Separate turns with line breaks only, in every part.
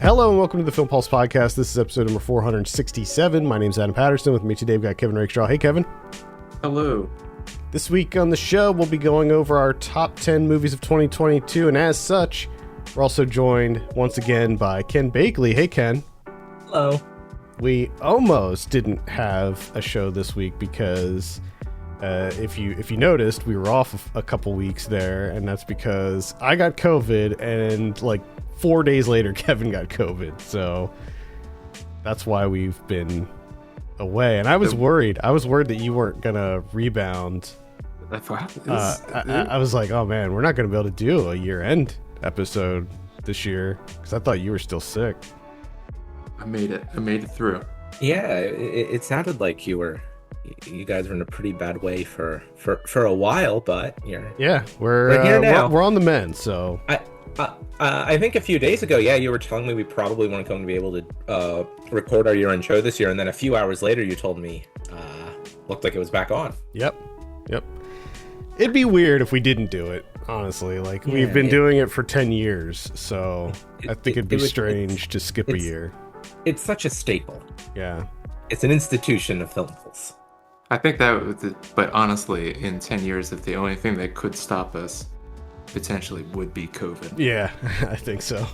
Hello and welcome to the Film Pulse Podcast. This is episode number 467. My name's Adam Patterson. With me today we've got Kevin Rakestraw. Hey, Kevin.
Hello.
This week on the show, we'll be going over our top 10 movies of 2022, and as such, we're also joined once again by Ken Bakley. Hey, Ken.
Hello.
We almost didn't have a show this week because if you noticed, we were off a couple weeks there, and that's because I got COVID, and like 4 days later, Kevin got COVID. So that's why we've been away. And I was worried. I was worried that you weren't gonna rebound. I was like, oh man, we're not gonna be able to do a year-end episode this year because I thought you were still sick.
I made it through.
Yeah, it sounded like you guys were in a pretty bad way for a while, but we're
we're
here now.
We're on the mend. So
I think a few days ago, you were telling me we probably weren't going to be able to record our year-end show this year, and then a few hours later, you told me looked like it was back on.
Yep. It'd be weird if we didn't do it, honestly. Like, we've been doing it for 10 years, so I think it'd be strange to skip a year.
It's such a staple.
Yeah.
It's an institution of Film Pulse.
I think but honestly, in 10 years, if the only thing that could stop us potentially would be COVID.
Yeah, I think so.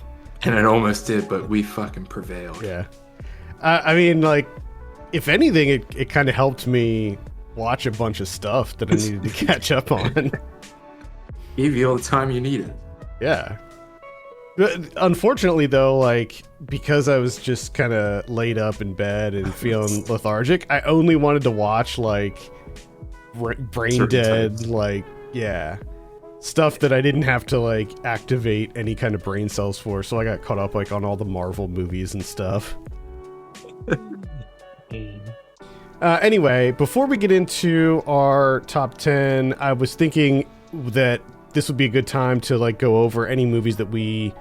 And it almost did, but we fucking prevailed.
Yeah. I mean, like, if anything, it kind of helped me watch a bunch of stuff that I needed to catch up on.
Gave you all the time you needed.
Yeah. But unfortunately, though, like, because I was just kind of laid up in bed and feeling lethargic, I only wanted to watch, like, brain dead, like, stuff that I didn't have to, like, activate any kind of brain cells for. So I got caught up, like, on all the Marvel movies and stuff. Anyway, before we get into our top 10, I was thinking that this would be a good time to, like, go over any movies that we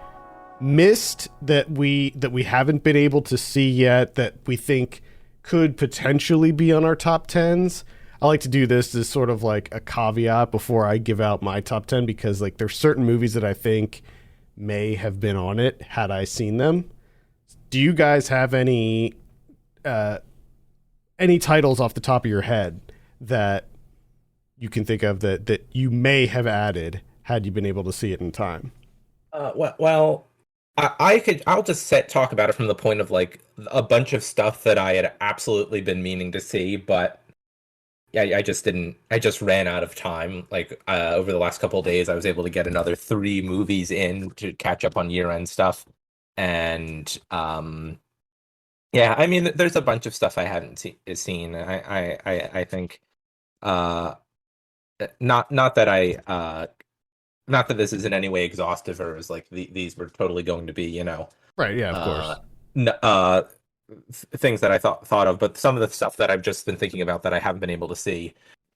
missed, that we haven't been able to see yet, that we think could potentially be on our top 10s. I like to do this as sort of like a caveat before I give out my top 10, because, like, there's certain movies that I think may have been on it had I seen them. Do you guys have any titles off the top of your head that you can think of that you may have added had you been able to see it in time?
I'll just talk about it from the point of, like, a bunch of stuff that I had absolutely been meaning to see, but I just ran out of time. Like, over the last couple of days, I was able to get another 3 movies in to catch up on year-end stuff. And, I mean, there's a bunch of stuff I hadn't seen. I think, not that this is in any way exhaustive, or is like these were totally going to be,
Right. Yeah, of course.
Things that I thought of, but some of the stuff that I've just been thinking about that I haven't been able to see.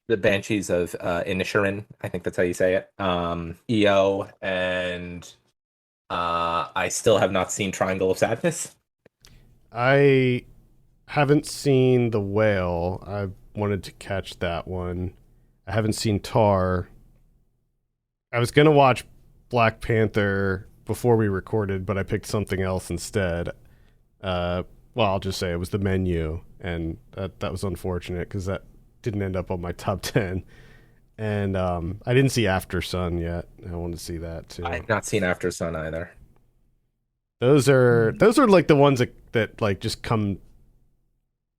The Banshees of Inisherin, I think that's how you say it. EO, and I still have not seen Triangle of Sadness.
I haven't seen The Whale. I wanted to catch that one. I haven't seen Tar. I was going to watch Black Panther before we recorded, but I picked something else instead. I'll just say it was The Menu, and that was unfortunate because that didn't end up on my top 10. And I didn't see After Sun yet. I want to see that too.
I've not seen After Sun either.
Those are like the ones that like just come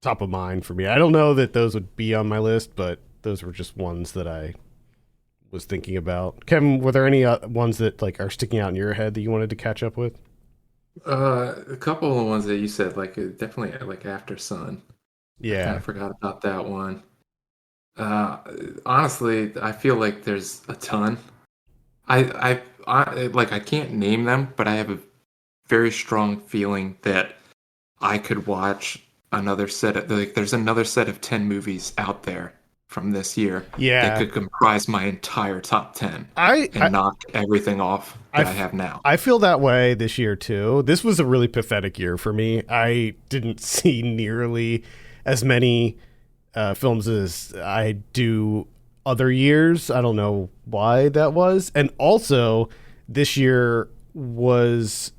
top of mind for me. I don't know that those would be on my list, but those were just ones that I was thinking about. Kevin, were there any ones that, like, are sticking out in your head that you wanted to catch up with?
A couple of the ones that you said, like, definitely, like, After Sun.
Yeah,
I forgot about that one. Honestly, I feel like there's a ton. I can't name them, but I have a very strong feeling that I could watch another set of, like, there's another set of 10 movies out there from this year that could comprise my entire top 10 and knock everything off that I have now.
I feel that way this year too. This was a really pathetic year for me. I didn't see nearly as many films as I do other years. I don't know why that was. And also, this year was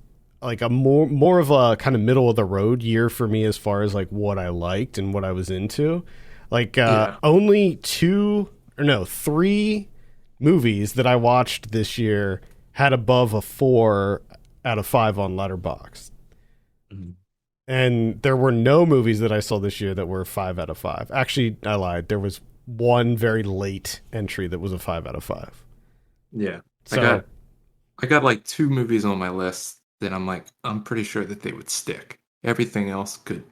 like a more of a kind of middle of the road year for me as far as like what I liked and what I was into. Like only three movies that I watched this year had above a 4 out of 5 on Letterboxd.
Mhm.
And there were no movies that I saw this year that were 5 out of 5. Actually, I lied. There was one very late entry that was a 5 out of 5.
Yeah.
So
I got like 2 movies on my list that I'm pretty sure that they would stick. Everything else could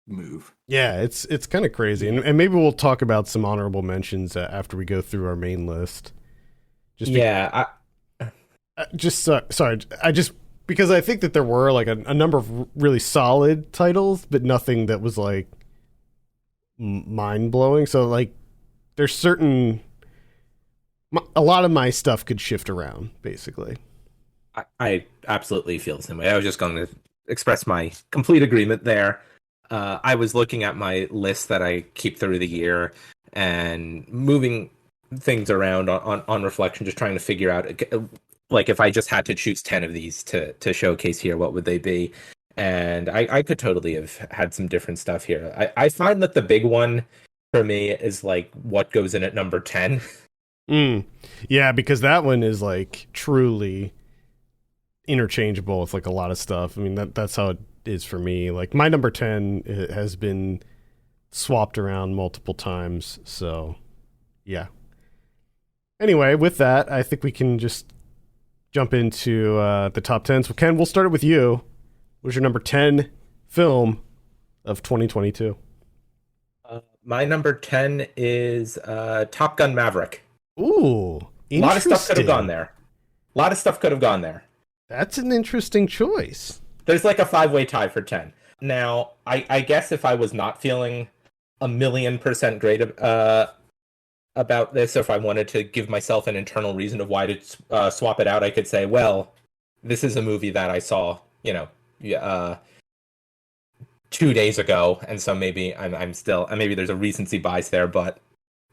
move.
yeah, it's kind of crazy. And maybe we'll talk about some honorable mentions after we go through our main list. Just sorry. I just because I think that there were like a number of really solid titles, but nothing that was like mind blowing. So like, there's a lot of my stuff could shift around, basically.
I absolutely feel the same way. I was just going to express my complete agreement there. I was looking at my list that I keep through the year and moving things around on reflection, just trying to figure out, like, if I just had to choose 10 of these to showcase here, what would they be? And I could totally have had some different stuff here. I find that the big one for me is like what goes in at number 10.
Yeah, because that one is like truly interchangeable with like a lot of stuff. I mean, that's how it is for me. Like my number 10 has been swapped around multiple times. So yeah. Anyway, with that, I think we can just jump into the top 10. So Ken, we'll start it with you. What's your number 10 film of 2022?
My number 10 is Top Gun Maverick.
Ooh,
a lot of stuff could have gone there.
That's an interesting choice.
There's like a 5-way tie for 10. Now, I guess if I was not feeling 1,000,000% great about this, if I wanted to give myself an internal reason of why to swap it out, I could say, well, this is a movie that I saw, 2 days ago, and so maybe I'm still, and maybe there's a recency bias there, but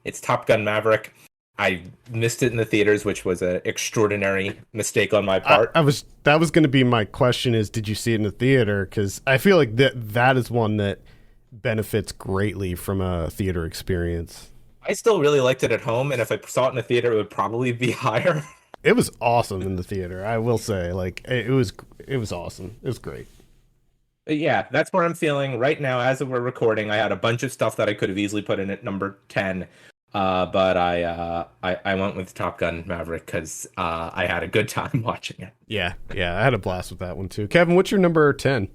it's Top Gun Maverick. I missed it in the theaters, which was an extraordinary mistake on my part.
That was going to be my question: is did you see it in the theater? Because I feel like that is one that benefits greatly from a theater experience.
I still really liked it at home, and if I saw it in the theater, it would probably be higher.
It was awesome in the theater, I will say. Like it was awesome. It was great.
But yeah, that's where I'm feeling right now. As we're recording, I had a bunch of stuff that I could have easily put in at number 10. But I went with Top Gun Maverick because I had a good time watching it.
Yeah, I had a blast with that one too. Kevin, what's your number 10?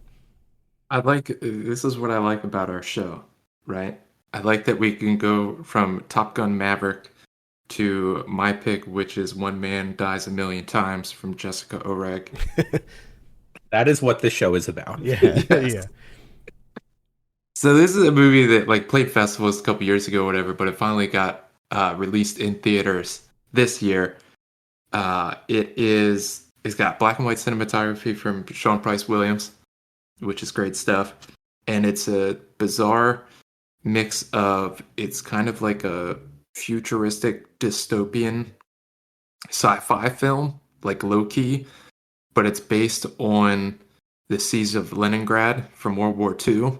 This is what I like about our show, right? I like that we can go from Top Gun Maverick to my pick, which is One Man Dies a Million Times from Jessica Oreg.
That is what this show is about.
Yeah,
Yes.
yeah.
So this is a movie that like played festivals a couple years ago, or whatever, but it finally got released in theaters this year. It's got black and white cinematography from Sean Price Williams, which is great stuff, and it's a bizarre mix of, it's kind of like a futuristic dystopian sci-fi film, like low key, but it's based on the siege of Leningrad from World War II.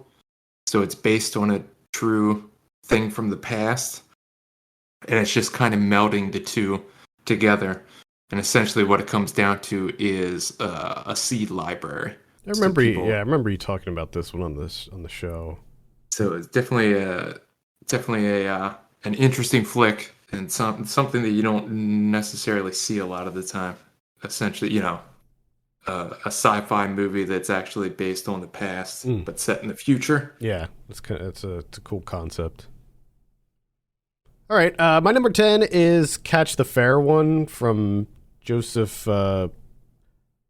So it's based on a true thing from the past, and it's just kind of melding the two together. And essentially, what it comes down to is a seed library.
I remember you talking about this one on the show.
So it's definitely an interesting flick, and something that you don't necessarily see a lot of the time. Essentially, a sci-fi movie that's actually based on the past but set in the future.
Yeah, it's a cool concept. All right, my number 10 is Catch the Fair One from Joseph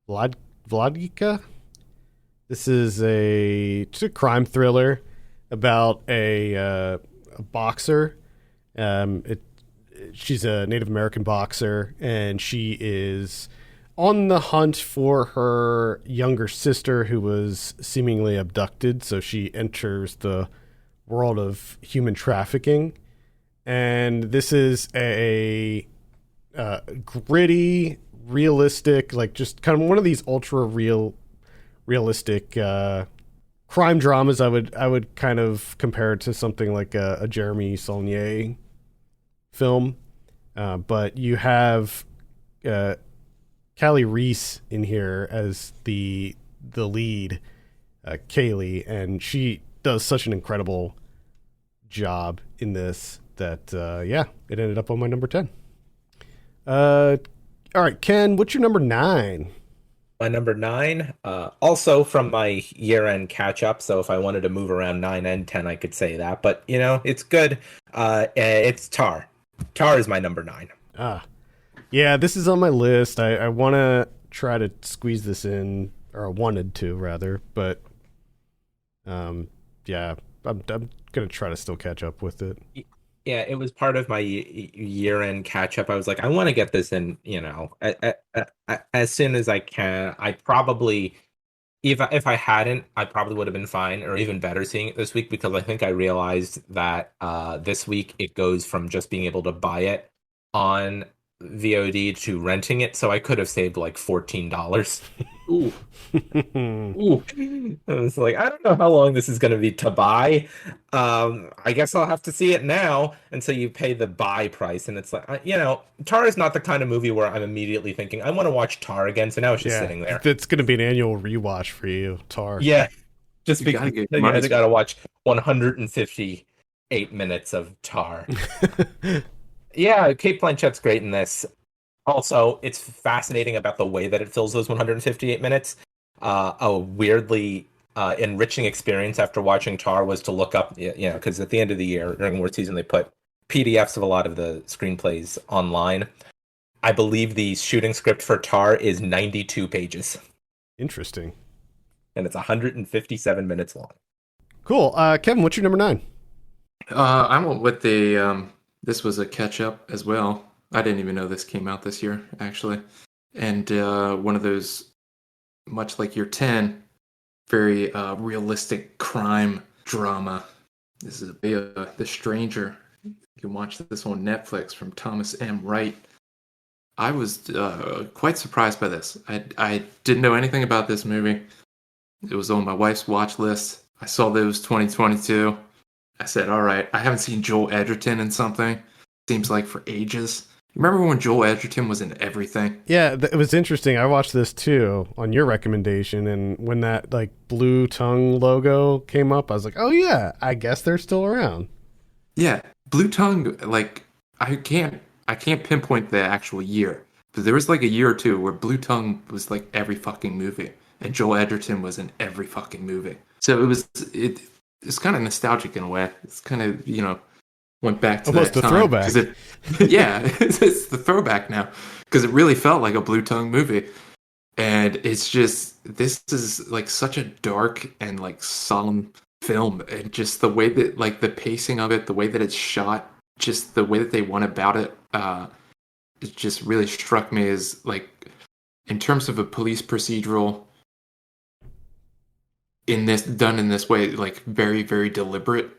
Wlodka. This is it's a crime thriller about a boxer. She's a Native American boxer, and she is on the hunt for her younger sister who was seemingly abducted. So she enters the world of human trafficking. And this is a gritty, realistic, like just kind of one of these ultra realistic crime dramas, I would kind of compare it to something like a Jeremy Saulnier film. But you have Callie Reese in here as the lead, Kaylee, and she does such an incredible job in this that it ended up on my number 10. All right, Ken, what's your number 9?
My number 9, also from my year-end catch-up, so if I wanted to move around 9 and 10, I could say that. But, it's good. It's Tar. Tar is my number 9.
Yeah, this is on my list. I want to try to squeeze this in, or I wanted to, rather. But, I'm going to try to still catch up with it.
Yeah, it was part of my year-end catch-up. I was like, I want to get this in, as soon as I can. I probably, if I hadn't, I probably would have been fine or even better seeing it this week, because I think I realized that this week it goes from just being able to buy it on VOD to renting it, so I could have saved like $14. Ooh. Ooh. I was like, I don't know how long this is going to be to buy. I guess I'll have to see it now. And so you pay the buy price, and it's like, Tar is not the kind of movie where I'm immediately thinking, I want to watch Tar again. So now it's just sitting there.
It's going to be an annual rewatch for you, Tar.
Yeah. Just because I got to watch 158 minutes of Tar. Yeah, Cate Blanchett's great in this. Also, it's fascinating about the way that it fills those 158 minutes. A weirdly enriching experience after watching Tar was to look up, because at the end of the year, during award season, they put PDFs of a lot of the screenplays online. I believe the shooting script for Tar is 92 pages.
Interesting.
And it's 157 minutes long.
Cool. Kevin, what's your number 9?
I went with the... This was a catch-up as well. I didn't even know this came out this year, actually. And one of those, much like your 10, very realistic crime drama. This is The Stranger. You can watch this on Netflix from Thomas M. Wright. I was quite surprised by this. I didn't know anything about this movie. It was on my wife's watch list. I saw that it was 2022. I said, all right, I haven't seen Joel Edgerton in something, seems like, for ages. Remember when Joel Edgerton was in everything?
Yeah, it was interesting. I watched this too on your recommendation, and when that blue tongue logo came up, I was like, oh yeah, I guess they're still around.
Yeah, Blue Tongue, I can't pinpoint the actual year, but there was a year or two where Blue Tongue was every fucking movie, and Joel Edgerton was in every fucking movie. So it's kind of nostalgic in a way. It's kind of, went back to
almost
that time.
Throwback.
It's the throwback now, because it really felt like a Blue Tongue movie. And it's just, this is such a dark and solemn film. And just the way that, the pacing of it, the way that it's shot, just the way that they went about it, it just really struck me as, in terms of a police procedural, done in this way, very, very deliberate.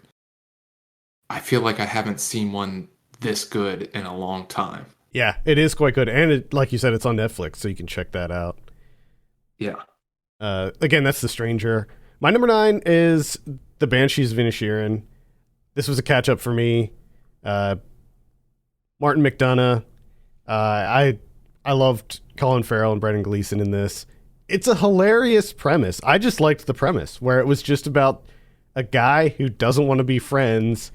I feel like I haven't seen one this good in a long time.
Yeah, it is quite good. And it, like you said, it's on Netflix, so you can check that out.
Yeah.
Again, that's The Stranger. My number 9 is The Banshees of Inisherin. This was a catch-up for me. Martin McDonagh. I loved Colin Farrell and Brendan Gleeson in this. It's a hilarious premise. I just liked the premise, where it was just about a guy who doesn't want to be friends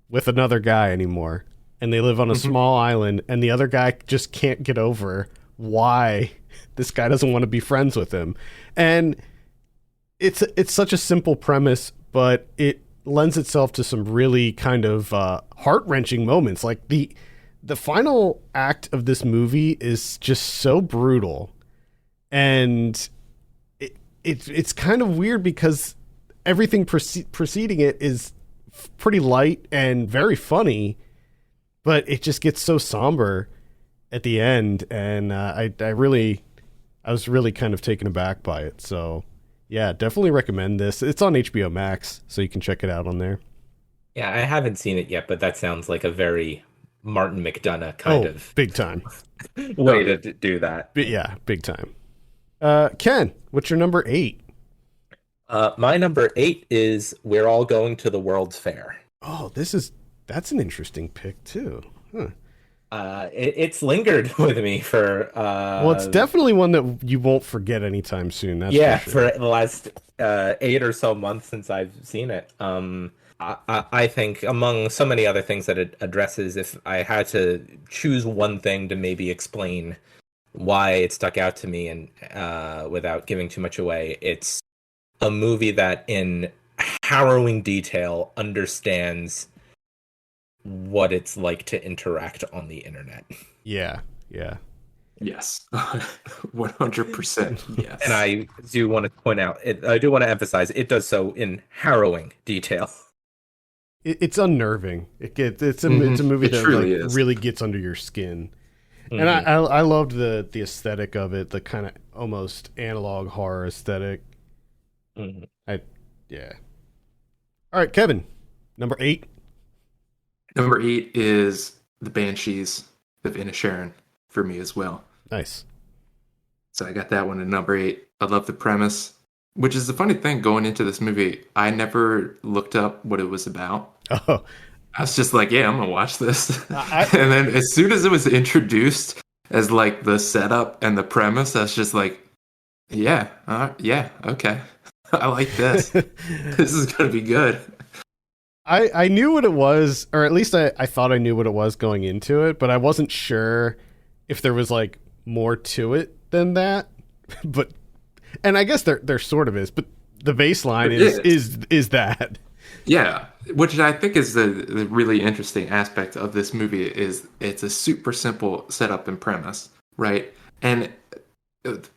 with another guy anymore. And they live on a small island, and the other guy just can't get over why this guy doesn't want to be friends with him. And it's such a simple premise, but it lends itself to some really kind of heart-wrenching moments. The final act of this movie is just so brutal. And it's kind of weird because everything preceding it is pretty light and very funny, but it just gets so somber at the end. And I was really kind of taken aback by it. So yeah, definitely recommend this. It's on HBO Max, so you can check it out on there.
Yeah, I haven't seen it yet, but that sounds like a very Martin McDonagh kind of
big time
way to do that.
Yeah, big time. Ken, what's your number 8?
My number 8 is We're All Going to the World's Fair.
Oh, that's an interesting pick too. Huh.
It's lingered with me for
Well, it's definitely one that you won't forget anytime soon. That's
yeah,
for sure.
for the last 8 or so months since I've seen it. I think among so many other things that it addresses, if I had to choose one thing to maybe explain why it stuck out to me, and without giving too much away, it's a movie that in harrowing detail understands what it's like to interact on the internet.
Yeah, yeah.
Yes. 100% yes.
And I do want to point out, I do want to emphasize, it does so in harrowing detail.
It's unnerving. It's a movie
It
that
truly
like
is.
really gets under your skin. And
Mhm.
I loved the aesthetic of it, the kind of almost analog horror aesthetic.
Mhm.
Yeah. All right, Kevin, number 8.
Number 8 is The Banshees of Inisherin for me as well.
Nice.
So I got that one at number 8. I love the premise, which is the funny thing going into this movie. I never looked up what it was about.
Oh,
I was just like, yeah, I'm gonna watch this.
I-
And then as soon as it was introduced as like the setup and the premise, I was just like, yeah, yeah, okay. I like this. This is gonna be good.
I knew what it was, or at least I thought I knew what it was going into it, but I wasn't sure if there was like more to it than that. But and I guess there sort of is, but the baseline
There
is that.
Yeah, which I think is the really interesting aspect of this movie is it's a super simple setup and premise, right? And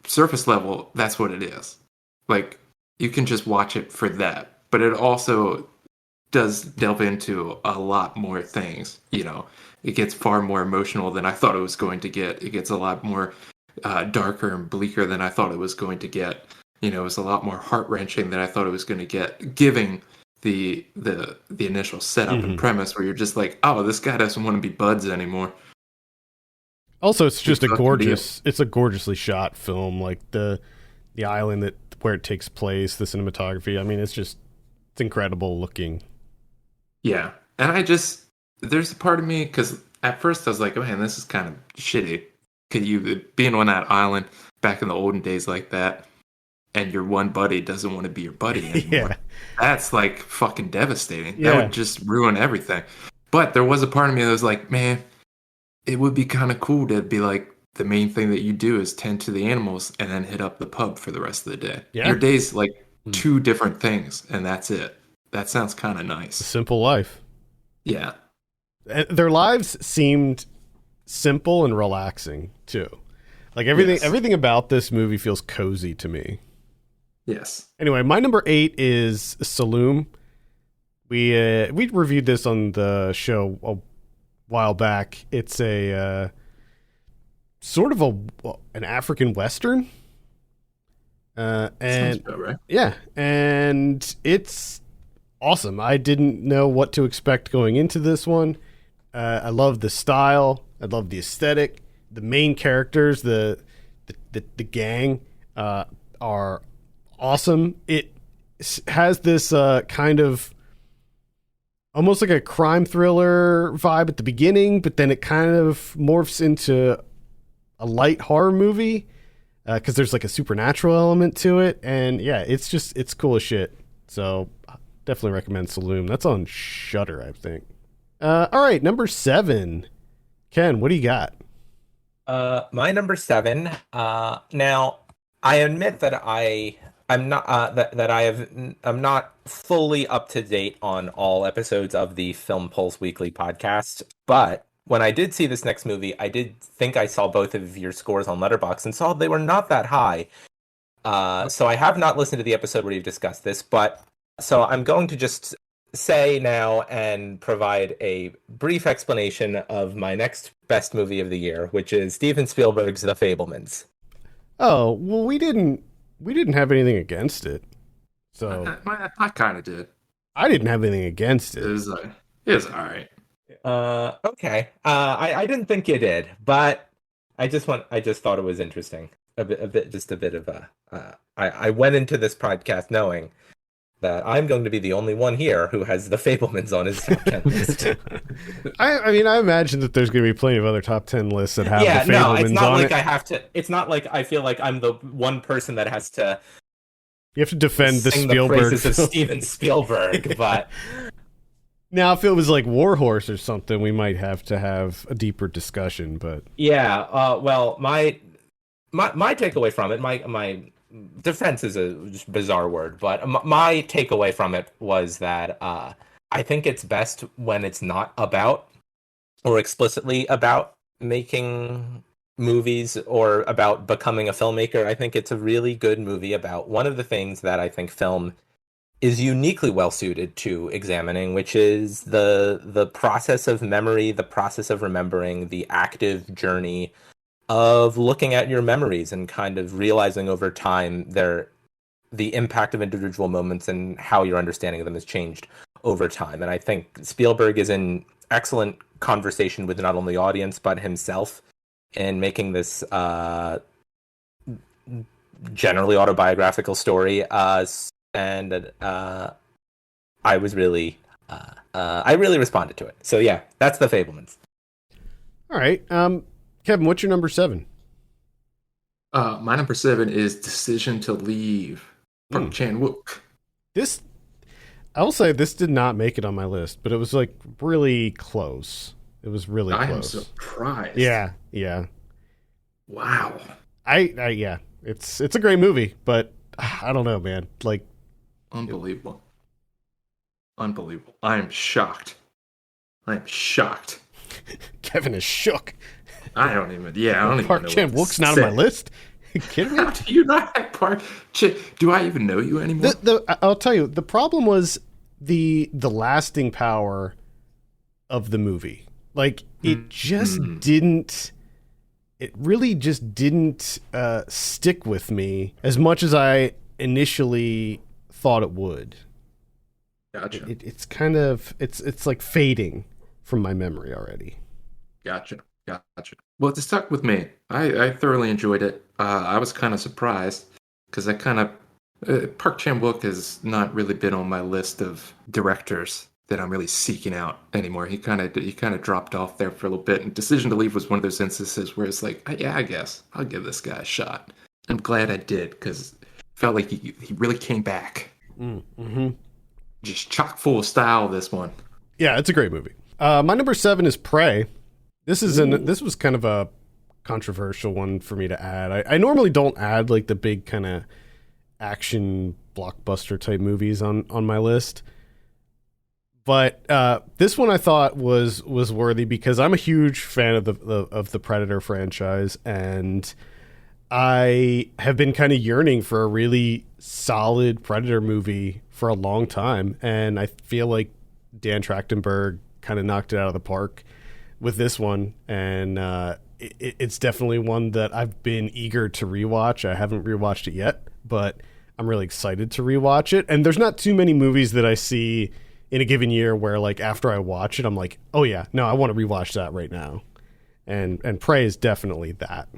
surface level, that's what it is. Like you can just watch it for that, but it also does delve into a lot more things. You know, it gets far more emotional than I thought it was going to get. It gets a lot more darker and bleaker than I thought it was going to get. You know, it was a lot more heart wrenching than I thought it was going to get, giving the initial setup and premise where you're just like, oh, this guy doesn't want to be buds anymore.
Also, it's just
It's fucking
it's a gorgeously shot film. Like the island where it takes place, the cinematography. I mean, it's incredible looking.
Yeah, and there's a part of me because at first I was like, oh man, this is kind of shitty. Could you being on that island back in the olden days like that, and your one buddy doesn't want to be your buddy anymore?
Yeah.
That's like fucking devastating.
Yeah.
That would just ruin everything. But there was a part of me that was like, man, it would be kind of cool to be like the main thing that you do is tend to the animals and then hit up the pub for the rest of the day.
Yeah.
Your day's like 2 different things, and that's it. That sounds kind of
A
nice.
simple life.
Yeah.
And their lives seemed simple and relaxing too. Like everything about this movie feels cozy to me.
Yes.
Anyway, my number 8 is Saloom. We reviewed this on the show a while back. It's a sort of an African Western. And
Sounds about right.
yeah, and it's awesome. I didn't know what to expect going into this one. I love the style. I love the aesthetic. The main characters, the gang, are awesome. It has this kind of almost like a crime thriller vibe at the beginning, but then it kind of morphs into a light horror movie because there's like a supernatural element to it. And yeah, it's cool as shit. So definitely recommend Saloom. That's on Shudder, I think. All right, number 7. Ken, what do you got?
My number 7. Now, I admit that I'm not I'm not fully up to date on all episodes of the Film Pulse Weekly podcast, but when I did see this next movie, I did think I saw both of your scores on Letterboxd and saw they were not that high. So I have not listened to the episode where you've discussed this, but so I'm going to just say now and provide a brief explanation of my next best movie of the year, which is Steven Spielberg's The Fabelmans.
Oh, well, we didn't have anything against it. So
I kind of did.
I didn't have anything against
It
it.
was all right.
Okay. I didn't think you did, but I just thought it was interesting. just a bit of a. I went into this podcast knowing that I'm going to be the only one here who has the Fablemans on his top 10 list.
I mean, I imagine that there's going to be plenty of other top 10 lists that have
Yeah,
the
no,
Fablemans
it's not
on
like
it.
I have to. It's not like I feel like I'm the one person that has to
You have to defend the
sing
Spielberg
the praises of
film.
Steven Spielberg, but
Now, if it was like Warhorse or something, we might have to have a deeper discussion. But
yeah. Well, my takeaway from it, my defense is a just bizarre word, but my takeaway from it was that I think it's best when it's not about or explicitly about making movies or about becoming a filmmaker. I think it's a really good movie about one of the things that I think film is uniquely well suited to examining, which is the process of memory, the process of remembering, the active journey of looking at your memories and kind of realizing over time the impact of individual moments and how your understanding of them has changed over time. And I think Spielberg is in excellent conversation with not only the audience but himself in making this generally autobiographical story. And I was really I really responded to it. So yeah, that's the Fablemans.
all right, Kevin, what's your number 7?
My number 7 is Decision to Leave. Park Chan-wook.
This, I will say, this did not make it on my list, but it was like really close. It was really
I am
close.
surprised.
Yeah.
Wow.
Yeah. It's a great movie, but I don't know, man. Like,
Unbelievable. Unbelievable. I am shocked.
Kevin is shook.
I don't even know.
Park Chan-wook's not on my list. You kidding me?
How do you not have Park Chan? Do I even know you anymore?
I'll tell you, the problem was the lasting power of the movie. Like, it just didn't. It really just didn't stick with me as much as I initially thought it would.
Gotcha.
It's kind of it's like fading from my memory already.
Gotcha. Well, it stuck with me. I thoroughly enjoyed it. I was kind of surprised because Park Chan-wook has not really been on my list of directors that I'm really seeking out anymore. He kind of dropped off there for a little bit. And Decision to Leave was one of those instances where it's like, yeah, I guess I'll give this guy a shot. I'm glad I did because it felt like he really came back.
Mm-hmm.
Just chock full of style. This one.
Yeah, it's a great movie. My number 7 is Prey. This was kind of a controversial one for me to add. I normally don't add like the big kind of action blockbuster type movies on my list. But this one I thought was worthy because I'm a huge fan of the Predator franchise, and I have been kind of yearning for a really solid Predator movie for a long time, and I feel like Dan Trachtenberg kind of knocked it out of the park with this one, and it's definitely one that I've been eager to rewatch. I haven't rewatched it yet, but I'm really excited to rewatch it. And there's not too many movies that I see in a given year where, like, after I watch it, I'm like, oh yeah, no, I want to rewatch that right now. And Prey is definitely that.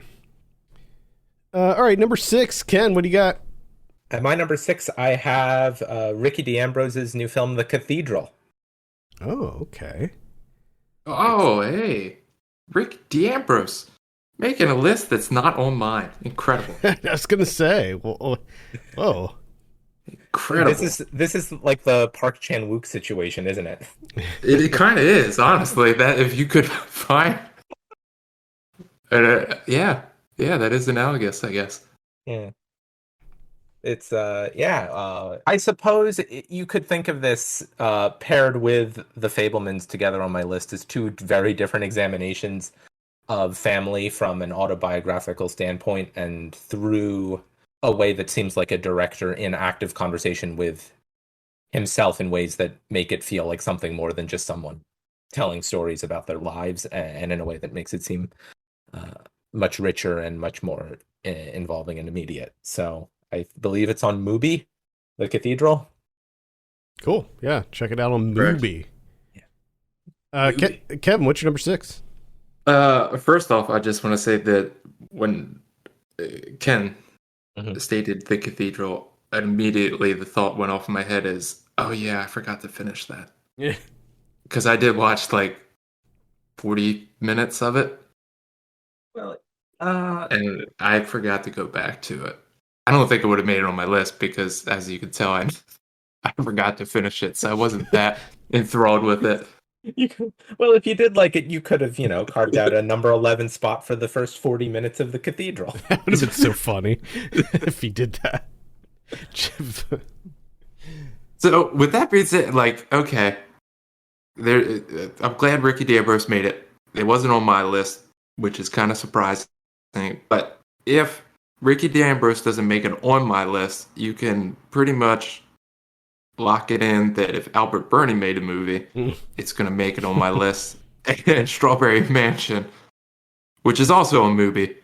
All right, number 6, Ken, what do you got?
At my number 6, I have Ricky DeAmbrose's new film, The Cathedral.
Oh, okay.
Oh, hey, Rick DeAmbrose making a list that's not on mine. Incredible.
I was gonna say, whoa.
Incredible.
This is like the Park Chan-wook situation, isn't it?
It kind of is, honestly. That if you could find, yeah, that is analogous, I guess.
Yeah. It's I suppose you could think of this paired with The Fablemans together on my list as two very different examinations of family from an autobiographical standpoint and through a way that seems like a director in active conversation with himself in ways that make it feel like something more than just someone telling stories about their lives, and in a way that makes it seem much richer and much more involving and immediate. So I believe it's on Mubi, The Cathedral.
Cool. Yeah, check it out on Mubi.
Yeah.
Kevin, what's your number 6?
First off, I just want to say that when Ken
Mhm.
stated the cathedral, immediately the thought went off in my head is, oh yeah, I forgot to finish that.
Yeah.
Because I did watch like 40 minutes of it,
Well,
and I forgot to go back to it. I don't think it would have made it on my list because, as you can tell, I forgot to finish it, so I wasn't that enthralled with it.
well, if you did like it, you could have, carved out a number 11 spot for the first 40 minutes of the cathedral.
That would have been so funny if he did that.
So, with that being said, like, okay, there. I'm glad Ricky D'Ambrose made it. It wasn't on my list, which is kind of surprising. But if Ricky D'Ambrose doesn't make it on my list, you can pretty much lock it in that if Albert Burney made a movie, it's going to make it on my list. And Strawberry Mansion, which is also a movie,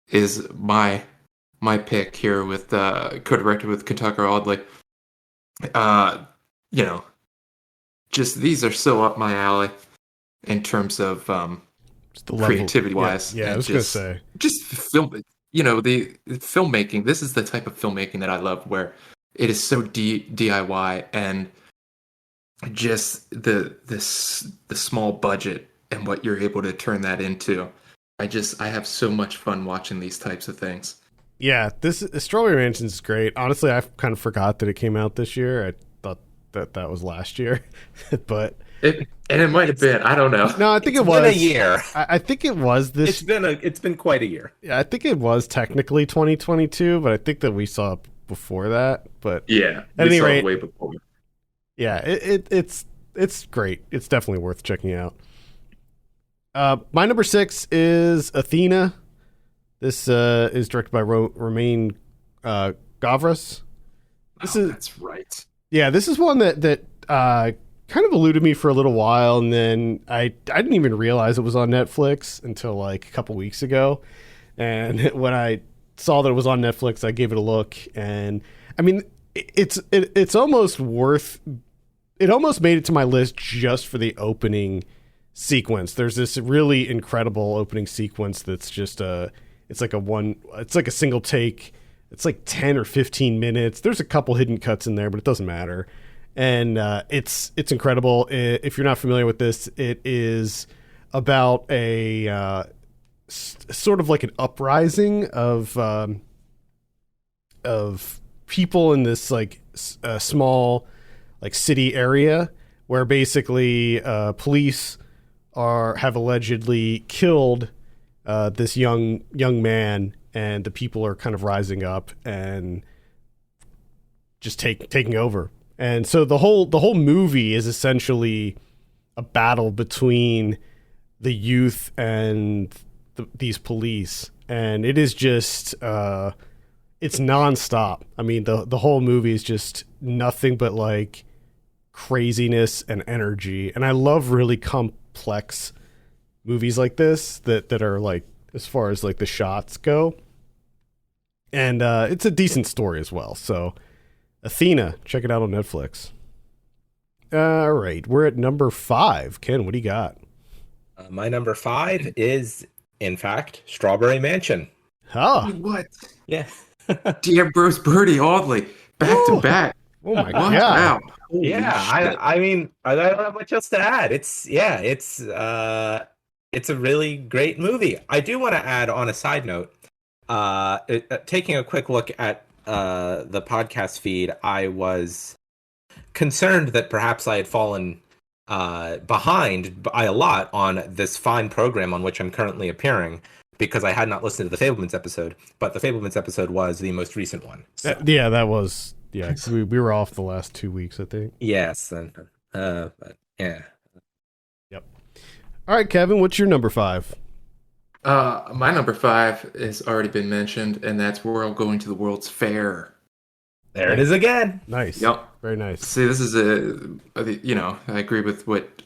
is my pick here with co-directed with Kentucky Audley. You know, just these are so up my alley in terms of
Just the level-
creativity wise.
Yeah, I was
just,
gonna say.
just film. You know, the filmmaking. This is the type of filmmaking that I love, where it is so DIY and just the small budget and what you're able to turn that into. I have so much fun watching these types of things.
Yeah, this Strawberry Mansion is great. Honestly, I kind of forgot that it came out this year. I thought that was last year, but
And it might have been. I don't know.
no, I think it
It's
was
been a year.
I think it was this.
It's been quite a year.
Yeah, I think it was technically 2022, but I think that we saw it before that. But
Yeah.
At any
we saw it
rate-
way before.
yeah, it's great. It's definitely worth checking out. My number 6 is Athena. This is directed by Romain Gavras.
That's right.
Yeah, this is one that kind of eluded me for a little while, and then I didn't even realize it was on Netflix until like a couple weeks ago. And when I saw that it was on Netflix, I gave it a look, and I mean, it's almost worth. It almost made it to my list just for the opening sequence. There's this really incredible opening sequence that's just it's like a single take. It's like 10 or 15 minutes. There's a couple hidden cuts in there, but it doesn't matter. And it's incredible. If you're not familiar with this, it is about a sort of like an uprising of people in this like small like city area where basically police have allegedly killed this young man, and the people are kind of rising up and just taking over. And so the whole movie is essentially a battle between the youth and these police, and it is just it's nonstop. I mean, the whole movie is just nothing but like craziness and energy, and I love really complex movies like this that are like, as far as like the shots go, and it's a decent story as well. So Athena, check it out on Netflix. All right, we're at number 5. Ken, what do you got?
My number 5 is, in fact, Strawberry Mansion.
Ah,
What?
Yeah.
D'Ambrose, Birdie, Audley, back to back.
oh my
Watch
god!
out. Holy
Yeah,
shit.
I mean, I don't have much else to add. It's a really great movie. I do want to add, on a side note, taking a quick look at the podcast feed, I was concerned that perhaps I had fallen behind by a lot on this fine program on which I'm currently appearing, because I had not listened to the Fablemans episode, but the Fablemans episode was the most recent one. So.
Yeah, that was we were off the last 2 weeks, I think.
Yes, but yeah.
Yep. All right, Kevin, what's your number 5?
My number 5 has already been mentioned, and that's We're All Going to the World's Fair.
There it is again.
Nice.
Yep.
Very nice.
See, this is I agree with what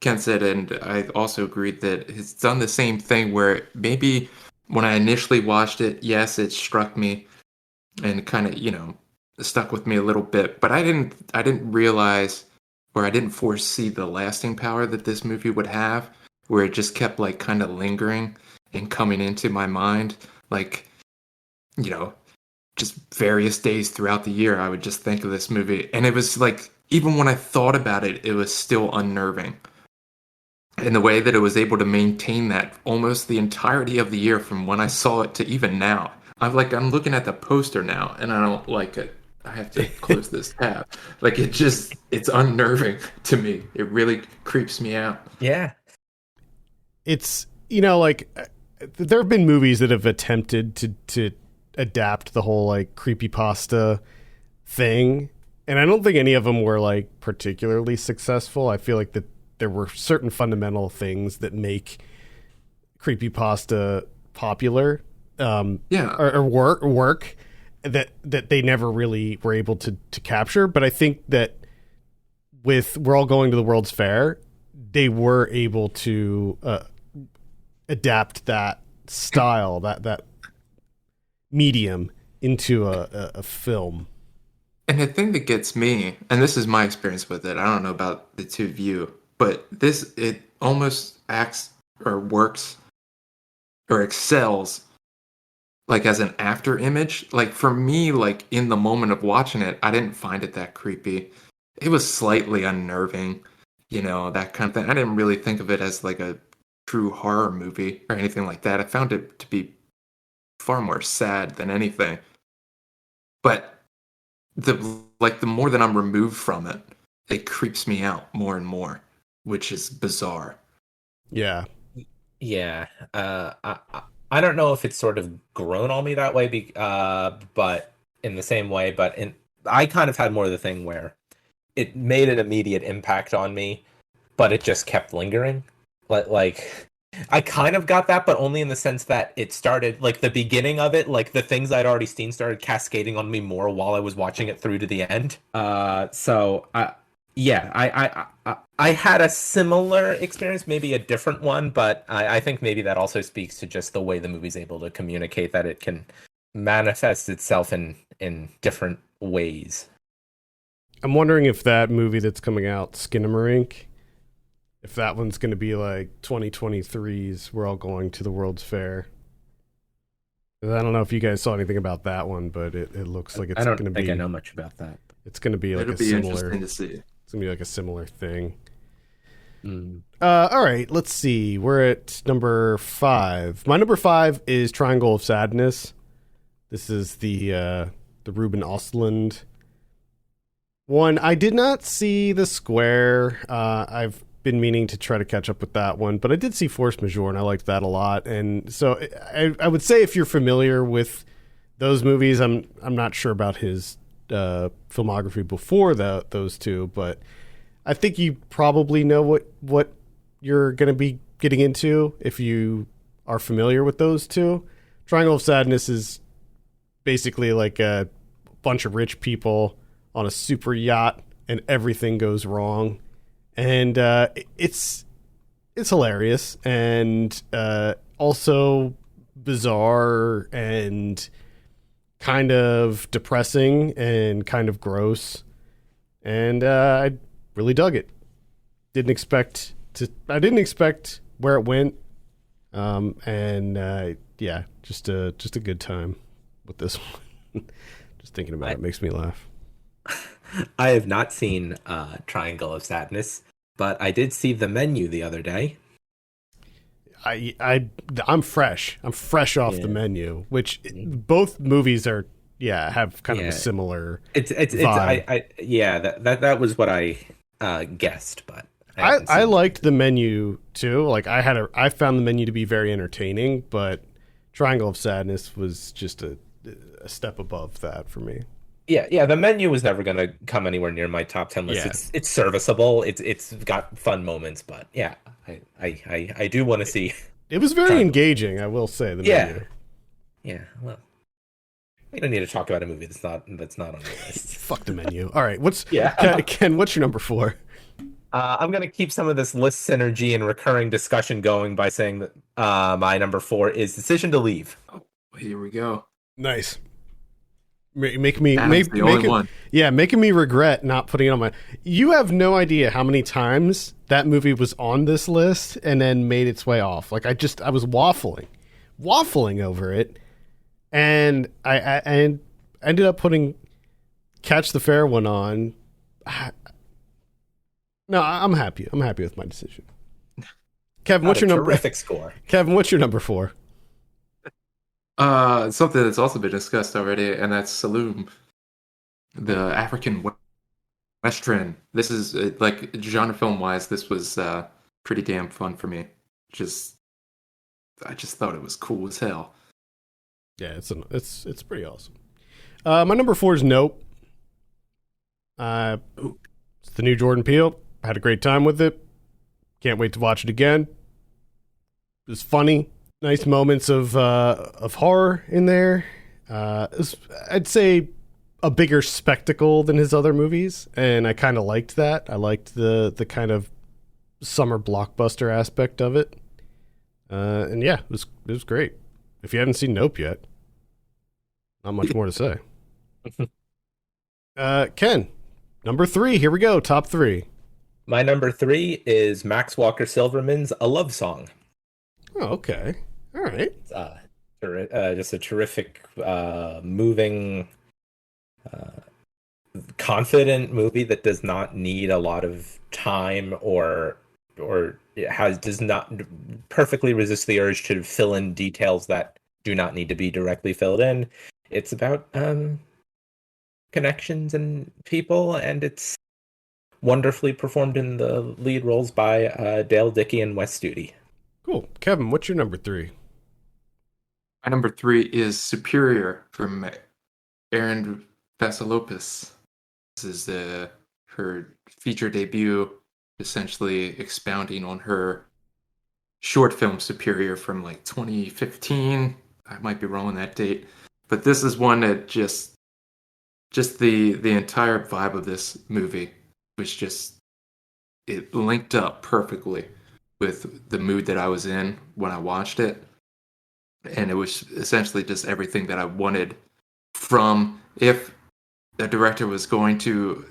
Ken said, and I also agreed that it's done the same thing where maybe when I initially watched it, yes, it struck me and kind of, stuck with me a little bit, but I didn't realize, or I didn't foresee the lasting power that this movie would have, where it just kept like kind of lingering and coming into my mind like, you know, just various days throughout the year, I would just think of this movie. And it was like, even when I thought about it, it was still unnerving. In the way that it was able to maintain that almost the entirety of the year from when I saw it to even now. I'm looking at the poster now and I don't like it. I have to close this tab. Like it's unnerving to me. It really creeps me out.
Yeah.
It's, like there have been movies that have attempted to adapt the whole like creepypasta thing. And I don't think any of them were like particularly successful. I feel like that there were certain fundamental things that make creepypasta popular, or work that they never really were able to capture. But I think that with We're All Going to the World's Fair, they were able to adapt that style, that medium into a film.
And the thing that gets me, and this is my experience with it, I don't know about the two of you, but it almost acts or works or excels like as an after image. Like for me, like in the moment of watching it, I didn't find it that creepy. It was slightly unnerving, that kind of thing. I didn't really think of it as like a true horror movie or anything like that. I found it to be far more sad than anything. But the more that I'm removed from it, it creeps me out more and more, which is bizarre.
Yeah.
Yeah. I don't know if it's sort of grown on me that way, but in the same way, I kind of had more of the thing where it made an immediate impact on me, but it just kept lingering. Like I kind of got that, but only in the sense that it started, like the beginning of it, like the things I'd already seen started cascading on me more while I was watching it through to the end. I had a similar experience, maybe a different one, but I think maybe that also speaks to just the way the movie's able to communicate that it can manifest itself in different ways.
I'm wondering if that movie that's coming out, Skinamarink, if that one's going to be like 2023's We're All Going to the World's Fair. I don't know if you guys saw anything about that one, but it looks like it's going to be... I don't
think I know much about that.
It's going to be like
It'll be interesting to see.
It's going to be like a similar thing. All right, let's see. We're at number 5. My number 5 is Triangle of Sadness. This is the Ruben Östlund one. I did not see The Square. I've been meaning to try to catch up with that one, but I did see Force Majeure, and I liked that a lot. And so I would say if you're familiar with those movies, I'm not sure about his filmography before those two, but I think you probably know what you're going to be getting into if you are familiar with those two. Triangle of Sadness is basically like a bunch of rich people on a super yacht and everything goes wrong. And it's hilarious and also bizarre and kind of depressing and kind of gross. And I really dug it. I didn't expect where it went. Just a good time with this one. Just thinking about it makes me laugh.
I have not seen Triangle of Sadness, but I did see The Menu the other day.
I'm fresh. I'm fresh off The Menu, which both movies are have kind of a similar.
Vibe. That was what I guessed, but
I liked The Menu too. Like I found The Menu to be very entertaining, but Triangle of Sadness was just a step above that for me.
Yeah. The Menu was never going to come anywhere near my top 10 list. Yeah. It's serviceable. It's got fun moments, but yeah, I do want to see.
It was very engaging, I will say. The Menu.
Yeah. Well, we don't need to talk about a movie that's not on the list.
Fuck The Menu. All right, Ken? What's your number 4?
I'm going to keep some of this list synergy and recurring discussion going by saying that my number 4 is Decision to Leave.
Oh, here we go.
Nice. Making me regret not putting it on my. You have no idea how many times that movie was on this list and then made its way off. Like I was waffling over it and I ended up putting Catch the Fair one on. No, I'm happy. I'm happy with my decision. Kevin, what's your number?
Terrific score.
Kevin, what's your number 4?
Something that's also been discussed already, and that's Saloon, the African Western. This is like genre film wise, this was pretty damn fun for me. I just thought it was cool as hell.
Yeah, it's pretty awesome. My number 4 is Nope. It's the new Jordan Peele. I had a great time with it. Can't wait to watch it again. It was funny. Nice moments of horror in there. I'd say a bigger spectacle than his other movies, and I kind of liked that. I liked the kind of summer blockbuster aspect of it. And yeah, it was great. If you haven't seen Nope yet, not much more to say. Ken, number 3. Here we go. Top 3.
My number 3 is Max Walker Silverman's A Love Song.
Oh, okay. All right.
Just a terrific, moving, confident movie that does not need a lot of time or does not perfectly resist the urge to fill in details that do not need to be directly filled in. It's about connections and people, and it's wonderfully performed in the lead roles by Dale Dickey and Wes Studi.
Cool. Kevin, what's your number 3?
My number 3 is Superior from Erin Vasilopoulos. This is her feature debut, essentially expounding on her short film Superior from like 2015. I might be wrong on that date, but this is one that just the entire vibe of this movie was just, it linked up perfectly with the mood that I was in when I watched it. And it was essentially just everything that I wanted from, if a director was going to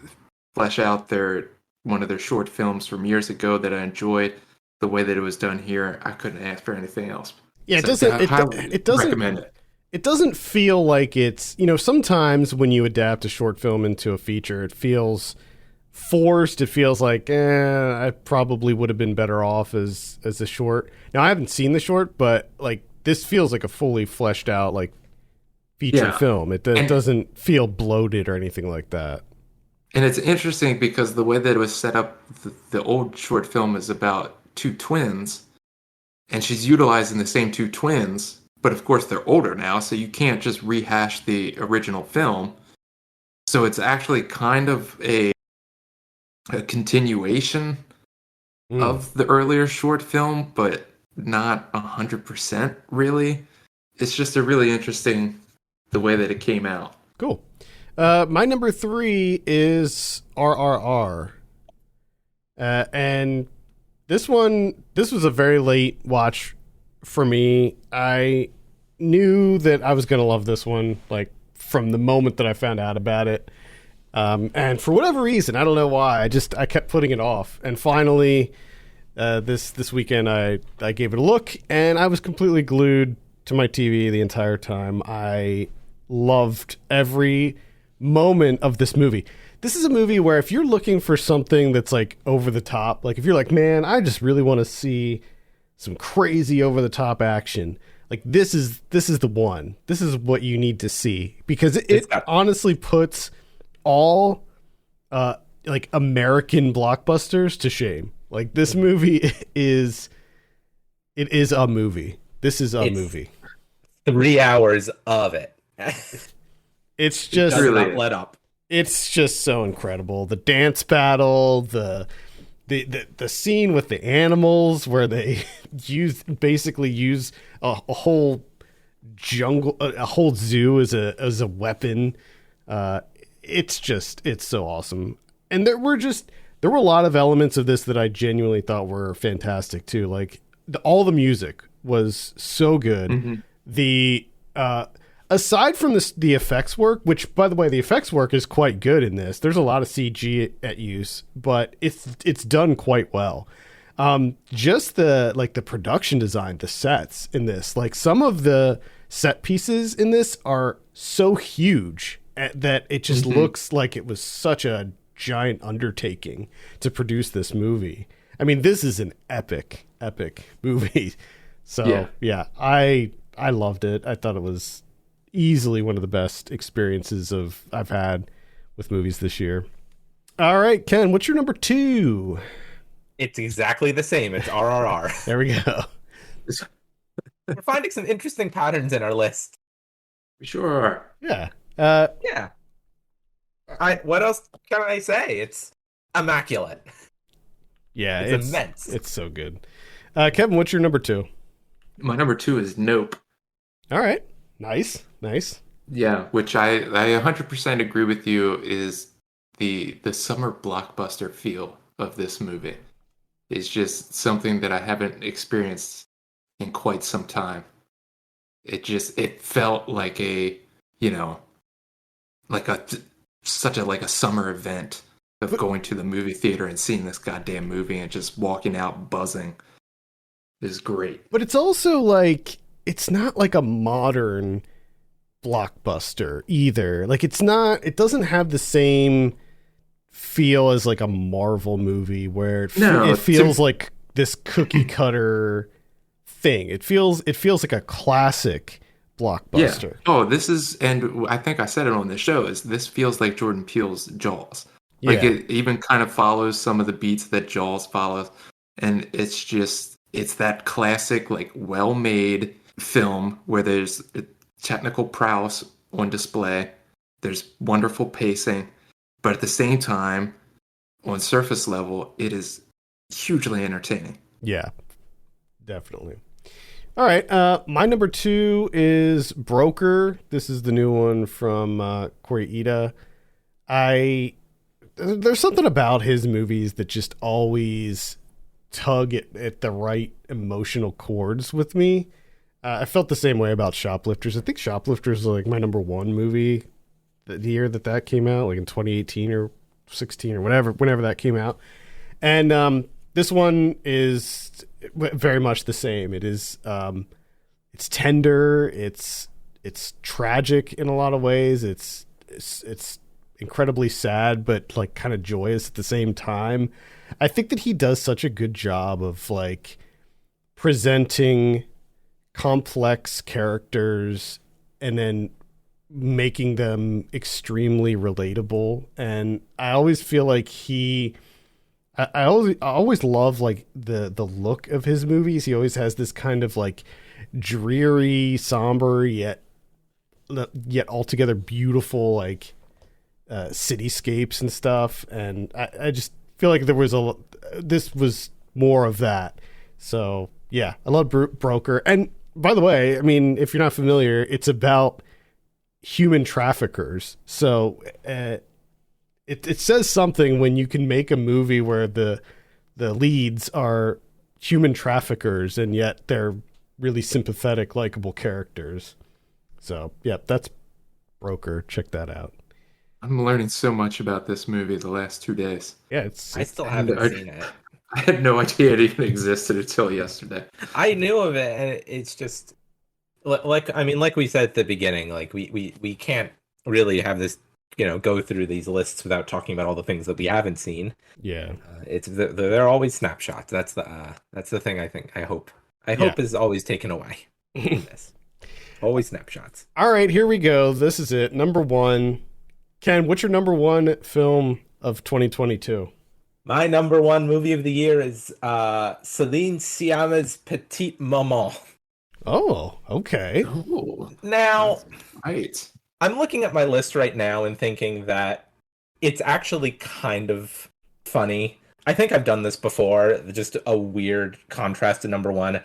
flesh out one of their short films from years ago that I enjoyed, the way that it was done here, I couldn't ask for anything else.
Yeah, it
So
doesn't. It doesn't
recommend it.
It doesn't feel like it's, sometimes when you adapt a short film into a feature, it feels forced. It feels like, I probably would have been better off as a short. Now, I haven't seen the short, but like this feels like a fully fleshed out like feature film. It doesn't feel bloated or anything like that.
And it's interesting because the way that it was set up, the old short film is about 2 twins, and she's utilizing the same 2 twins, but of course they're older now, so you can't just rehash the original film. So it's actually kind of a continuation of the earlier short film, but not 100% really. It's just a really interesting, the way that it came out.
Cool. My number 3 is RRR. And this was a very late watch for me. I knew that I was going to love this one, like from the moment that I found out about it. And for whatever reason, I don't know why, I kept putting it off. And finally, this weekend, I gave it a look, and I was completely glued to my TV the entire time. I loved every moment of this movie. This is a movie where if you're looking for something that's like over the top, like if you're like, man, I just really want to see some crazy over the top action, like this is the one. This is what you need to see, because it honestly puts all like American blockbusters to shame. Like this movie is a movie. This is a movie.
3 hours of it.
It's just
does not let up.
It's just so incredible. The dance battle, the scene with the animals where they basically use a whole jungle, a whole zoo as a weapon. It's so awesome. And there were a lot of elements of this that I genuinely thought were fantastic too. Like all the music was so good. Mm-hmm. The aside from the effects work, which by the way, the effects work is quite good in this. There's a lot of CG at use, but it's done quite well. Just the production design, the sets in this, like some of the set pieces in this are so huge that it just looks like it was such a giant undertaking to produce this movie. I mean, this is an epic movie. So yeah, I loved it. I thought it was easily one of the best experiences I've had with movies this year. All right, Ken, what's your number 2?
It's exactly the same. It's RRR.
There we go.
We're finding some interesting patterns in our list.
Sure.
Yeah.
Yeah. What else can I say? It's immaculate.
Yeah,
it's immense.
It's so good. Kevin, what's your number 2?
My number 2 is Nope.
All right. Nice.
Yeah, which I 100% agree with you is the summer blockbuster feel of this movie. It's just something that I haven't experienced in quite some time. It felt like a, such a summer event of going to the movie theater and seeing this goddamn movie and just walking out buzzing is great.
But it's also like, it's not like a modern blockbuster either. Like it doesn't have the same feel as like a Marvel movie where it feels like this cookie cutter thing. It feels like a classic blockbuster.
Yeah. Oh, this is, and I think I said it on the show, is this feels like Jordan Peele's Jaws. Like it even kind of follows some of the beats that Jaws follows, and it's that classic, like, well-made film where there's technical prowess on display, there's wonderful pacing, but at the same time, on surface level, it is hugely entertaining.
Yeah, definitely. All right, my number 2 is Broker. This is the new one from Corey Ida. There's something about his movies that just always tug at the right emotional chords with me. I felt the same way about Shoplifters. I think Shoplifters is like my number 1 movie the year that came out, like in 2018 or 16 or whenever that came out. And this one is very much the same. It is it's tender, it's tragic in a lot of ways. It's incredibly sad, but like kind of joyous at the same time. I think that he does such a good job of like presenting complex characters and then making them extremely relatable. And I always feel like I always love like the look of his movies. He always has this kind of like dreary, somber, yet altogether beautiful, like cityscapes and stuff. And I just feel like this was more of that. So yeah, I love Broker. And by the way, I mean, if you're not familiar, it's about human traffickers. So it says something when you can make a movie where the leads are human traffickers and yet they're really sympathetic, likable characters. So yeah, that's Broker. Check that out.
I'm learning so much about this movie the last 2 days.
Yeah,
I still haven't seen it.
I had no idea it even existed until yesterday.
I knew of it, and it's just like we said at the beginning, like we can't really have this, go through these lists without talking about all the things that we haven't seen.
Yeah,
they're always snapshots. That's the thing. I hope is always taken away. This. Always snapshots.
All right, here we go. This is it. Number 1. Ken, what's your number 1 film of 2022?
My number 1 movie of the year is Celine Sciamma's Petite Maman.
Oh, okay.
Oh,
now,
right.
I'm looking at my list right now and thinking that it's actually kind of funny. I think I've done this before, just a weird contrast to number 1.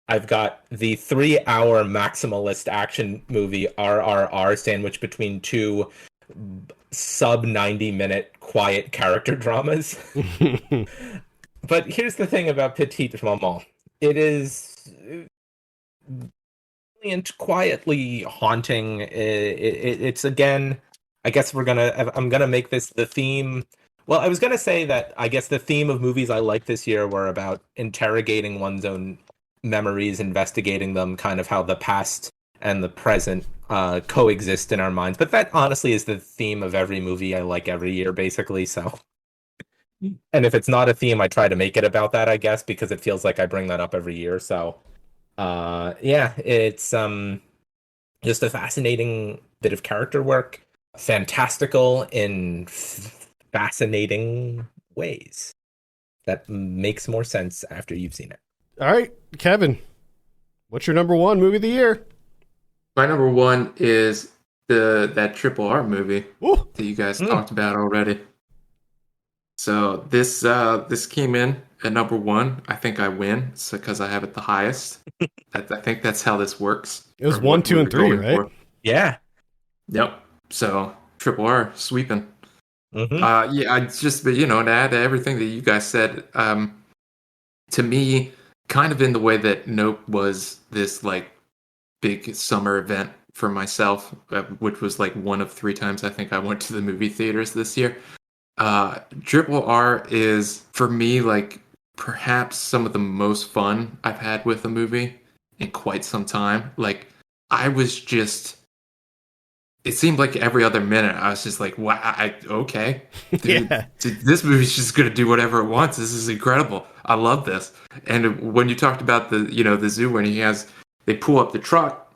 I've got the 3-hour maximalist action movie RRR sandwiched between 2 sub 90-minute quiet character dramas. But here's the thing about Petite Maman. It is brilliant, quietly haunting. It's again, I guess I'm gonna make this the theme. Well, I was gonna say that I guess the theme of movies I like this year were about interrogating one's own memories, investigating them, kind of how the past and the present coexist in our minds. But that honestly is the theme of every movie I like every year, basically. So, and if it's not a theme, I try to make it about that, I guess, because it feels like I bring that up every year. So, yeah, it's just a fascinating bit of character work, fantastical in fascinating ways that makes more sense after you've seen it.
All right, Kevin, what's your number one movie of the year?
My number one is that Triple R movie
Ooh.
that you guys talked about already. So this came in at number one. I think I win because I have it the highest. I think that's how this works.
It was 1, 2, and 3, right?
For.
Yeah.
Yep. So Triple R sweeping.
Mm-hmm.
Yeah, I just, but to add to everything that you guys said, to me, kind of in the way that Nope was this like big summer event for myself, which was like one of 3 times I think I went to the movie theaters this year. Triple R is for me like perhaps some of the most fun I've had with a movie in quite some time. Like I was just, it seemed like every other minute I was just like, wow, okay. Dude,
Yeah.
this movie's just going to do whatever it wants. This is incredible. I love this. And when you talked about the zoo, when they pull up the truck,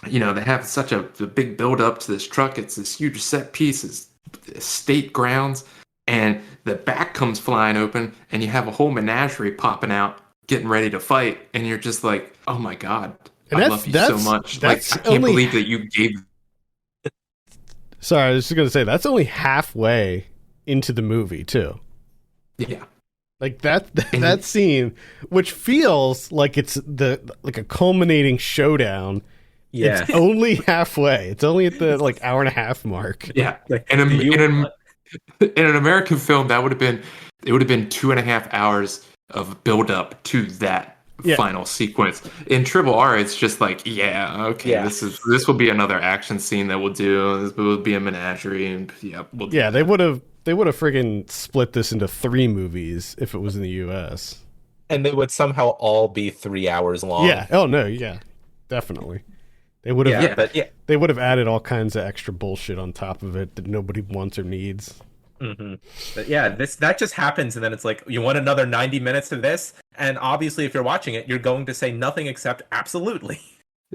they have such a big build up to this truck. It's this huge set piece, it's state grounds, and the back comes flying open and you have a whole menagerie popping out, getting ready to fight. And you're just like, oh my God,
And
I love you so much. Like, I can't believe that you gave.
Sorry, I was just going to say, that's only halfway into the movie, too.
Yeah.
Like that scene, which feels like it's like a culminating showdown.
Yeah.
It's only halfway. It's only at the like hour and a half mark.
Yeah. In an American film, it would have been 2.5 hours of build up to that final sequence. In Triple R, it's just like, this will be another action scene that we'll do. This will be a menagerie, and
they would have friggin' split this into 3 movies if it was in the U.S.
And they would somehow all be 3 hours long.
Yeah. Oh no. Yeah. Definitely. They would have. They would have added all kinds of extra bullshit on top of it that nobody wants or needs.
Mm-hmm. But yeah, that just happens, and then it's like, you want another 90 minutes of this, and obviously, if you're watching it, you're going to say nothing except absolutely.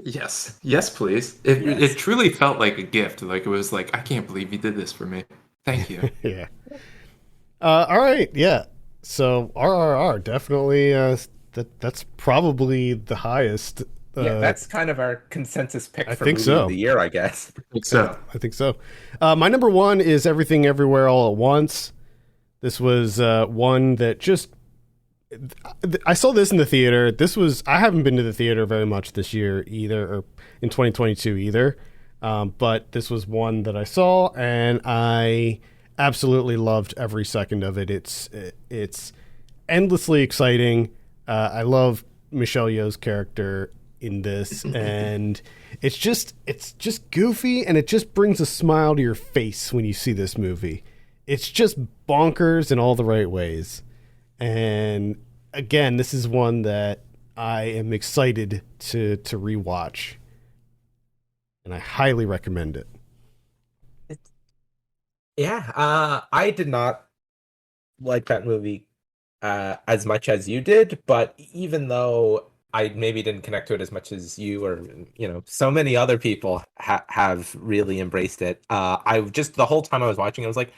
Yes, please. It truly felt like a gift. Like it was like, I can't believe you did this for me. Thank you.
Yeah. All right. Yeah. So RRR definitely. That's probably the highest.
That's kind of our consensus pick for
movie
of the year, I guess.
I think so. My number one is Everything Everywhere All at Once. This was one that just... I saw this in the theater. I haven't been to the theater very much this year either, or in 2022 either. But this was one that I saw, and I absolutely loved every second of it. It's endlessly exciting. I love Michelle Yeoh's character in this, and it's just goofy, and it just brings a smile to your face when you see this movie. It's just bonkers in all the right ways. And again, this is one that I am excited to rewatch, and I highly recommend it.
I did not like that movie as much as you did, but even though I maybe didn't connect to it as much as you or, so many other people have really embraced it. I just, the whole time I was watching, I was like,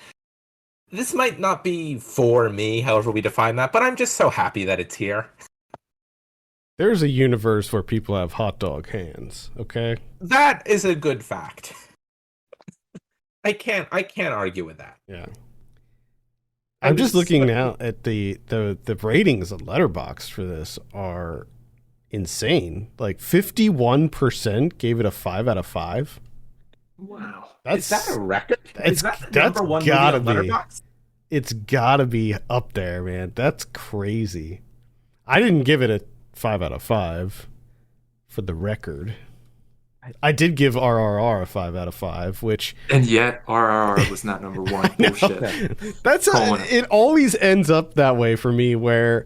this might not be for me, however we define that, but I'm just so happy that it's here.
There's a universe where people have hot dog hands, okay?
That is a good fact. I can't argue with that.
Yeah. I'm just looking now at the ratings on Letterboxd for this are insane. Like 51% gave it a 5 out of 5.
Wow.
Is that a record? Is that the
that's
number one
gotta
movie on
be.
Letterboxd?
It's gotta be up there, man. That's crazy. I didn't give it a 5 out of 5 for the record. I did give RRR a 5 out of 5,
and yet RRR was not number one. Bullshit.
It always ends up that way for me, where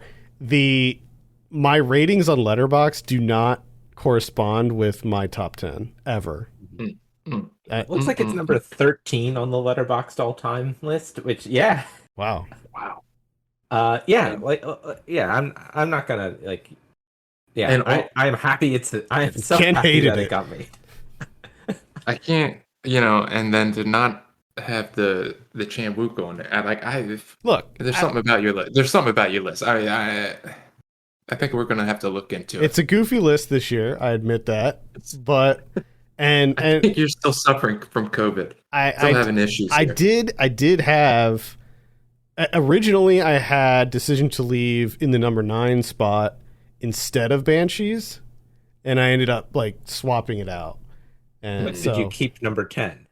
my ratings on Letterboxd do not correspond with my top 10 ever.
Mm, mm,
Looks like it's
mm.
number 13 on the Letterboxd all-time list, which
Wow.
Wow.
yeah,
And-
I'm not gonna like
And all-
I'm happy I am so
Ken
happy
hated
that
it.
it got me.
I can't, and then to not have the Chambuco on there.
Look,
There's something about your list. There's something about your list. I think we're gonna have to look into it.
it's a goofy list this year. I admit that, but
I think you're still suffering from COVID. Still having issues.
I
here.
did have originally I had Decision to Leave in the number 9 spot instead of Banshees, and I ended up like swapping it out. And
But
so
did you keep number 10?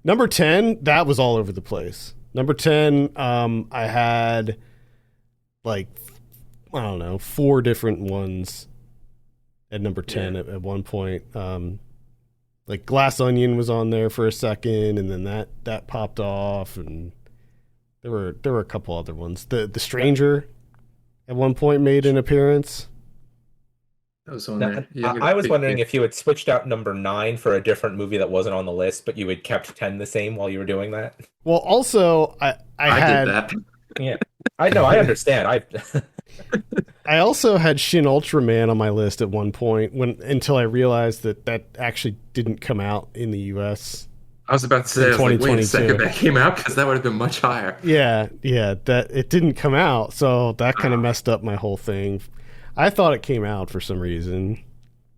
number 10, that was all over the place. Number 10, I had like I don't know, 4 different ones at number 10 at one point. Like Glass Onion was on there for a second, and then that popped off, and there were a couple other ones. The Stranger at one point made an appearance.
That was on there.
I was wondering if you had switched out number 9 for a different movie that wasn't on the list, but you had kept 10 the same while you were doing that.
Well, also I had
did that.
Yeah, I know. I understand.
I also had Shin Ultraman on my list at one point until I realized that actually didn't come out in the U.S.
I was about to say, wait a
2022.
second, that came out because that would have been much higher.
Yeah, that it didn't come out, so that kind of messed up my whole thing. I thought it came out for some reason,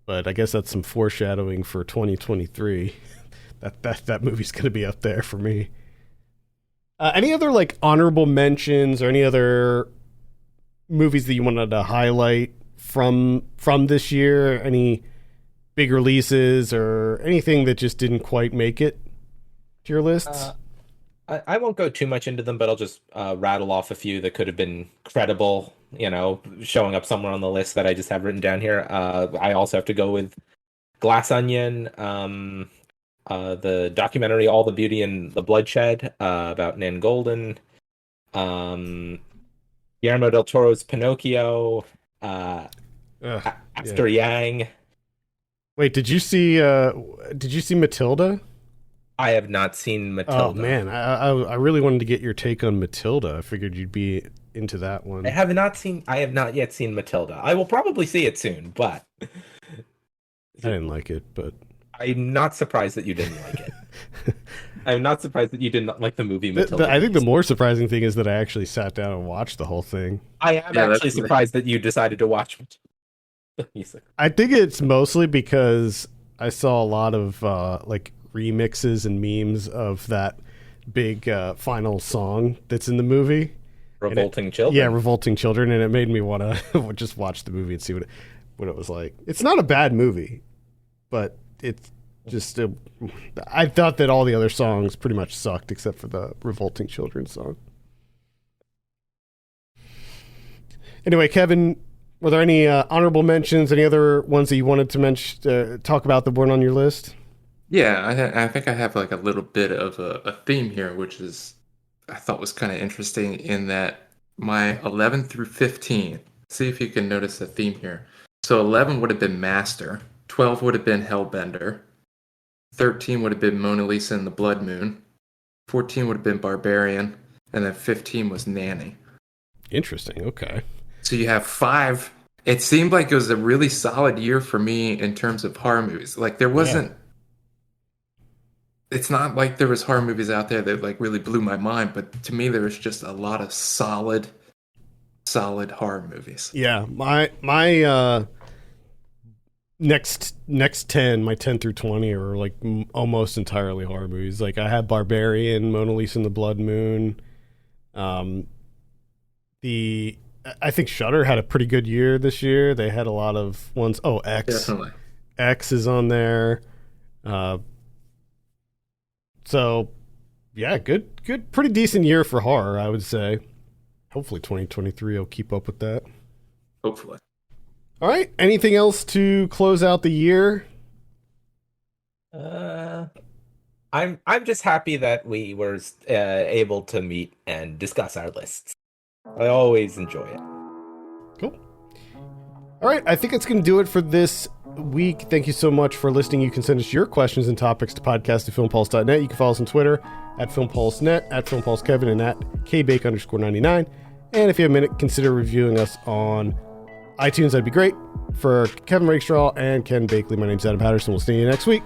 but I guess that's some foreshadowing for 2023. that movie's going to be up there for me. Any other like honorable mentions or any other movies that you wanted to highlight from this year? Any big releases or anything that just didn't quite make it to your lists?
I won't go too much into them, but I'll just rattle off a few that could have been credible, showing up somewhere on the list that I just have written down here. I also have to go with Glass Onion, the documentary All the Beauty and the Bloodshed about Nan Golden, Guillermo del Toro's Pinocchio, After Yang.
Wait, did you see Matilda?
I have not seen Matilda.
Oh man, I really wanted to get your take on Matilda. I figured you'd be into that one.
I have not yet seen Matilda. I will probably see it soon, but
I didn't like it, but
I'm not surprised that you didn't like it. I'm not surprised that you didn't like the movie Matilda.
I think the more surprising thing is that I actually sat down and watched the whole thing.
I am actually surprised that you decided to watch the music.
I think it's mostly because I saw a lot of like remixes and memes of that big final song that's in the movie.
Revolting Children.
Yeah, Revolting Children, and it made me want to just watch the movie and see what it was like. It's not a bad movie, but it's just I thought that all the other songs pretty much sucked except for the Revolting Children song. Anyway, Kevin, were there any honorable mentions, any other ones that you wanted to talk about that weren't on your list?
Yeah, I think I have like a little bit of a theme here, which is I thought was kind of interesting in that my 11 through 15. See if you can notice a theme here. So 11 would have been Master, 12 would have been Hellbender, 13 would have been Mona Lisa and the Blood Moon, 14 would have been Barbarian, and then 15 was Nanny.
Interesting. Okay.
So you have 5. It seemed like it was a really solid year for me in terms of horror movies. Like there wasn't. It's not like there was horror movies out there that like really blew my mind, but to me there was just a lot of solid horror movies.
Yeah, my next 10, my 10 through 20 are like almost entirely horror movies. Like I had Barbarian, Mona Lisa and the Blood Moon. I think Shudder had a pretty good year this year. They had a lot of ones. Oh, X.
Definitely.
X is on there. So, yeah, good, pretty decent year for horror, I would say. Hopefully 2023 will keep up with that.
Hopefully.
All right. Anything else to close out the year?
I'm just happy that we were able to meet and discuss our lists. I always enjoy it.
Cool. All right. I think it's going to do it for this week. Thank you so much for listening. You can send us your questions and topics to podcast@filmpulse.net. You can follow us on Twitter at FilmPulseNet, at FilmPulseKevin, and at KBake_99. And if you have a minute, consider reviewing us on iTunes. That'd be great. For Kevin Rakestraw and Ken Bakley, my name's Adam Patterson. We'll see you next week.